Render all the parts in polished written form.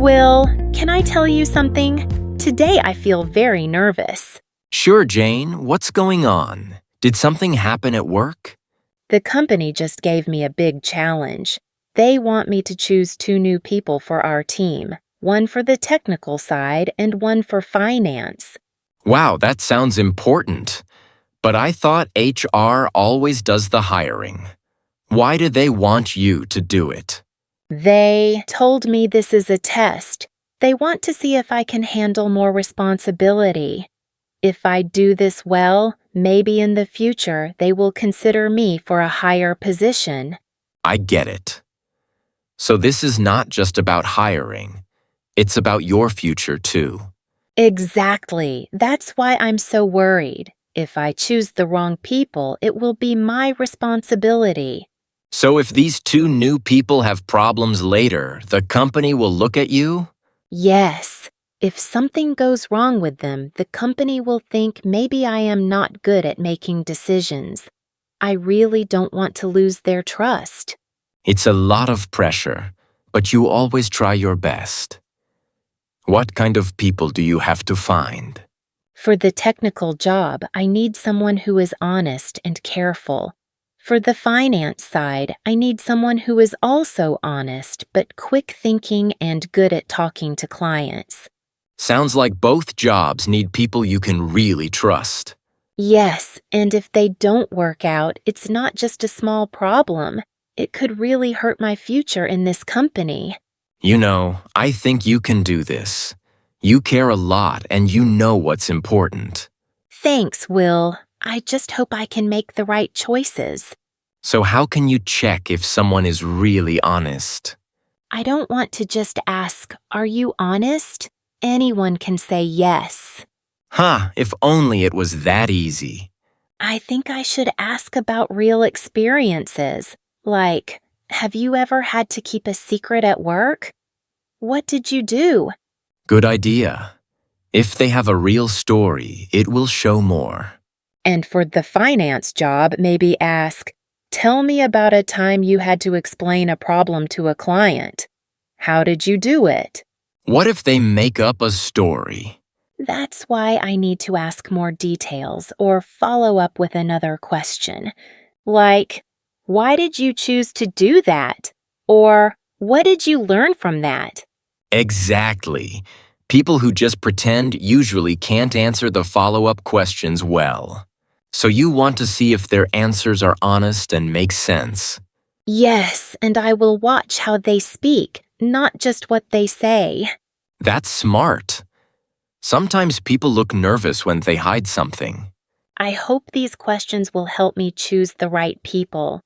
Will, can I tell you something? Today I feel very nervous. Sure, Jane. What's going on? Did something happen at work? The company just gave me a big challenge. They want me to choose 2 new people for our team, one for the technical side and one for finance. Wow, that sounds important. But I thought HR always does the hiring. Why do they want you to do it? They told me this is a test. They want to see if I can handle more responsibility. If I do this well, maybe in the future they will consider me for a higher position. I get it. So this is not just about hiring. It's about your future, too. Exactly. That's why I'm so worried. If I choose the wrong people, it will be my responsibility. So if these 2 new people have problems later, the company will look at you? Yes. If something goes wrong with them, the company will think maybe I am not good at making decisions. I really don't want to lose their trust. It's a lot of pressure, but you always try your best. What kind of people do you have to find? For the technical job, I need someone who is honest and careful. For the finance side, I need someone who is also honest but quick thinking and good at talking to clients. Sounds like both jobs need people you can really trust. Yes, and if they don't work out, it's not just a small problem. It could really hurt my future in this company. You know, I think you can do this. You care a lot and you know what's important. Thanks, Will. I just hope I can make the right choices. So how can you check if someone is really honest? I don't want to just ask, "Are you honest?" Anyone can say yes. If only it was that easy. I think I should ask about real experiences, like, have you ever had to keep a secret at work? What did you do? Good idea. If they have a real story, it will show more. And for the finance job, maybe ask, tell me about a time you had to explain a problem to a client. How did you do it? What if they make up a story? That's why I need to ask more details or follow up with another question. Like, why did you choose to do that? Or, what did you learn from that? Exactly. People who just pretend usually can't answer the follow-up questions well. So you want to see if their answers are honest and make sense. Yes, and I will watch how they speak, not just what they say. That's smart. Sometimes people look nervous when they hide something. I hope these questions will help me choose the right people.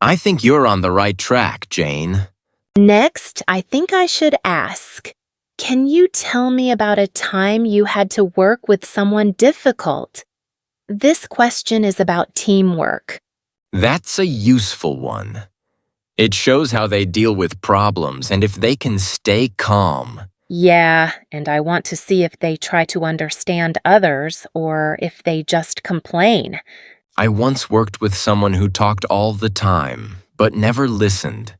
I think you're on the right track, Jane. Next, I think I should ask, can you tell me about a time you had to work with someone difficult? This question is about teamwork. That's a useful one. It shows how they deal with problems and if they can stay calm. Yeah, and I want to see if they try to understand others or if they just complain. I once worked with someone who talked all the time, but never listened.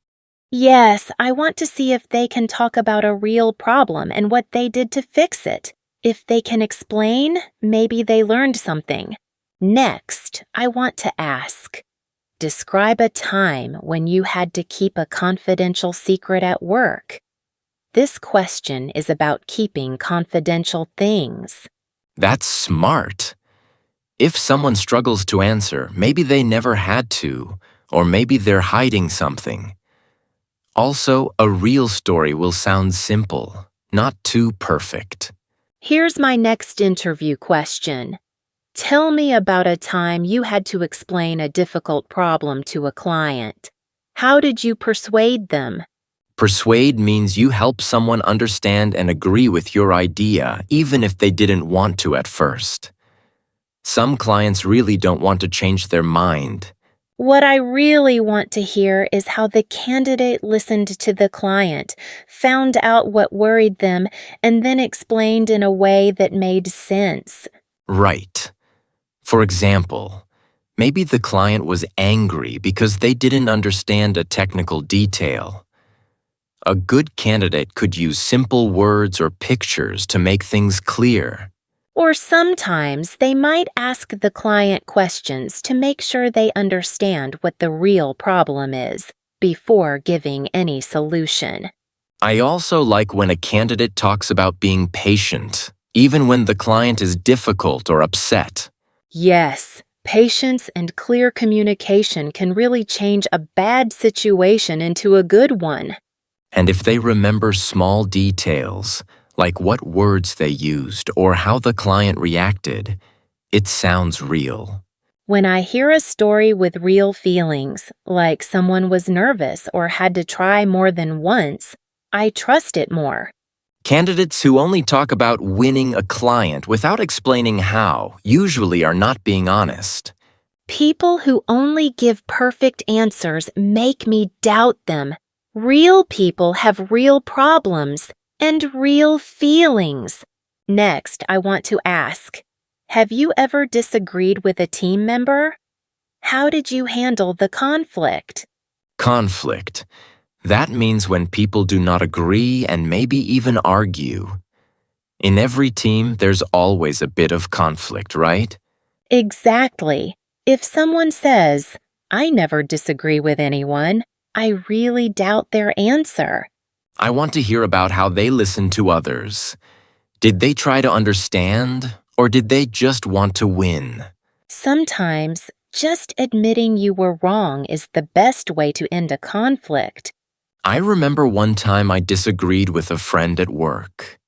Yes, I want to see if they can talk about a real problem and what they did to fix it. If they can explain, maybe they learned something. Next, I want to ask, describe a time when you had to keep a confidential secret at work. This question is about keeping confidential things. That's smart. If someone struggles to answer, maybe they never had to, or maybe they're hiding something. Also, a real story will sound simple, not too perfect. Here's my next interview question. Tell me about a time you had to explain a difficult problem to a client. How did you persuade them? Persuade means you help someone understand and agree with your idea, even if they didn't want to at first. Some clients really don't want to change their mind. What I really want to hear is how the candidate listened to the client, found out what worried them, and then explained in a way that made sense. Right. For example, maybe the client was angry because they didn't understand a technical detail. A good candidate could use simple words or pictures to make things clear. Or sometimes they might ask the client questions to make sure they understand what the real problem is before giving any solution. I also like when a candidate talks about being patient, even when the client is difficult or upset. Yes, patience and clear communication can really change a bad situation into a good one. And if they remember small details, like what words they used or how the client reacted, it sounds real. When I hear a story with real feelings, like someone was nervous or had to try more than once, I trust it more. Candidates who only talk about winning a client without explaining how usually are not being honest. People who only give perfect answers make me doubt them. Real people have real problems and real feelings. Next, I want to ask, have you ever disagreed with a team member? How did you handle the conflict? Conflict. That means when people do not agree and maybe even argue. In every team, there's always a bit of conflict, right? Exactly. If someone says, I never disagree with anyone, I really doubt their answer. I want to hear about how they listen to others. Did they try to understand, or did they just want to win? Sometimes, just admitting you were wrong is the best way to end a conflict. I remember one time I disagreed with a friend at work.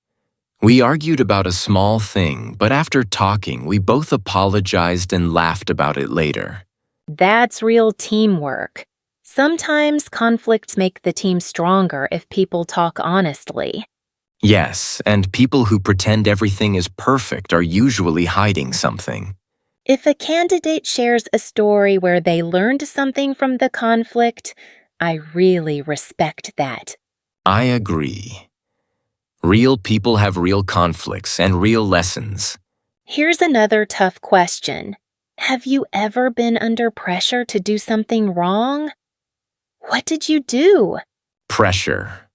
We argued about a small thing, but after talking, we both apologized and laughed about it later. That's real teamwork. Sometimes conflicts make the team stronger if people talk honestly. Yes, and people who pretend everything is perfect are usually hiding something. If a candidate shares a story where they learned something from the conflict, I really respect that. I agree. Real people have real conflicts and real lessons. Here's another tough question. Have you ever been under pressure to do something wrong? What did you do? Pressure.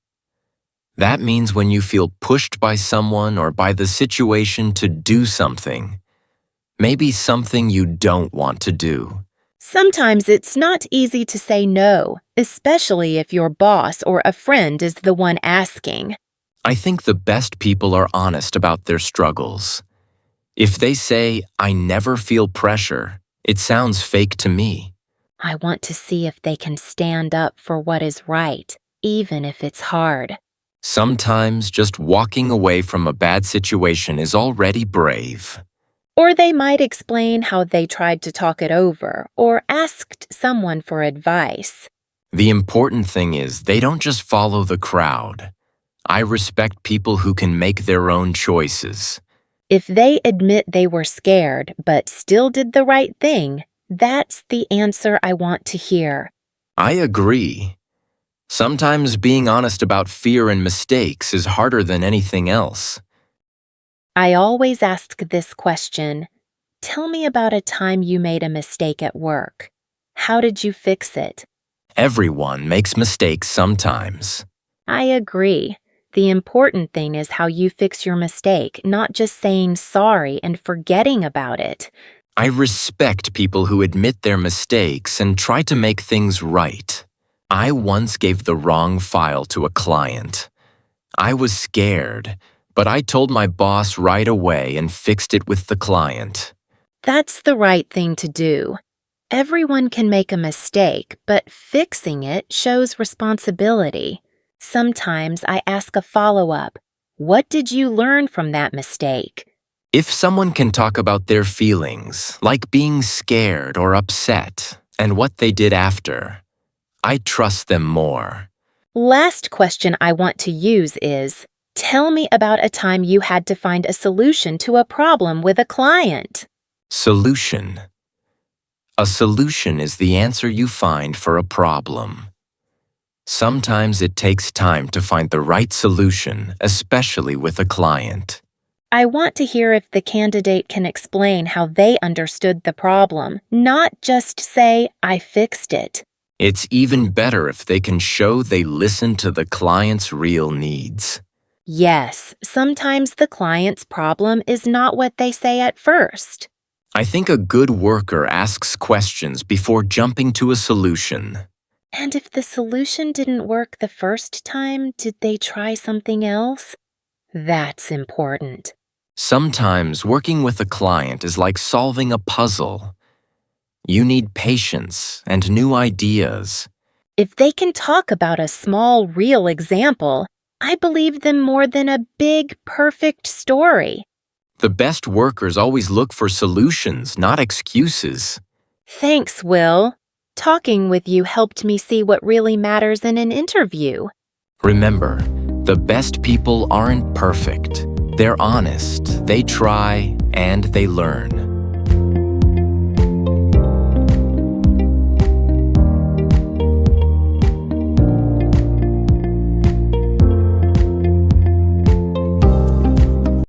That means when you feel pushed by someone or by the situation to do something. Maybe something you don't want to do. Sometimes it's not easy to say no, especially if your boss or a friend is the one asking. I think the best people are honest about their struggles. If they say, I never feel pressure, it sounds fake to me. I want to see if they can stand up for what is right, even if it's hard. Sometimes just walking away from a bad situation is already brave. Or they might explain how they tried to talk it over or asked someone for advice. The important thing is they don't just follow the crowd. I respect people who can make their own choices. If they admit they were scared but still did the right thing, that's the answer I want to hear. I agree. Sometimes being honest about fear and mistakes is harder than anything else. I always ask this question. Tell me about a time you made a mistake at work. How did you fix it? Everyone makes mistakes sometimes. I agree. The important thing is how you fix your mistake, not just saying sorry and forgetting about it. I respect people who admit their mistakes and try to make things right. I once gave the wrong file to a client. I was scared, but I told my boss right away and fixed it with the client. That's the right thing to do. Everyone can make a mistake, but fixing it shows responsibility. Sometimes I ask a follow-up. What did you learn from that mistake? If someone can talk about their feelings, like being scared or upset, and what they did after, I trust them more. Last question I want to use is, tell me about a time you had to find a solution to a problem with a client. Solution. A solution is the answer you find for a problem. Sometimes it takes time to find the right solution, especially with a client. I want to hear if the candidate can explain how they understood the problem, not just say, I fixed it. It's even better if they can show they listen to the client's real needs. Yes, sometimes the client's problem is not what they say at first. I think a good worker asks questions before jumping to a solution. And if the solution didn't work the first time, did they try something else? That's important. Sometimes working with a client is like solving a puzzle. You need patience and new ideas. If they can talk about a small, real example, I believe them more than a big, perfect story. The best workers always look for solutions, not excuses. Thanks, Will. Talking with you helped me see what really matters in an interview. Remember, the best people aren't perfect. They're honest, they try, and they learn.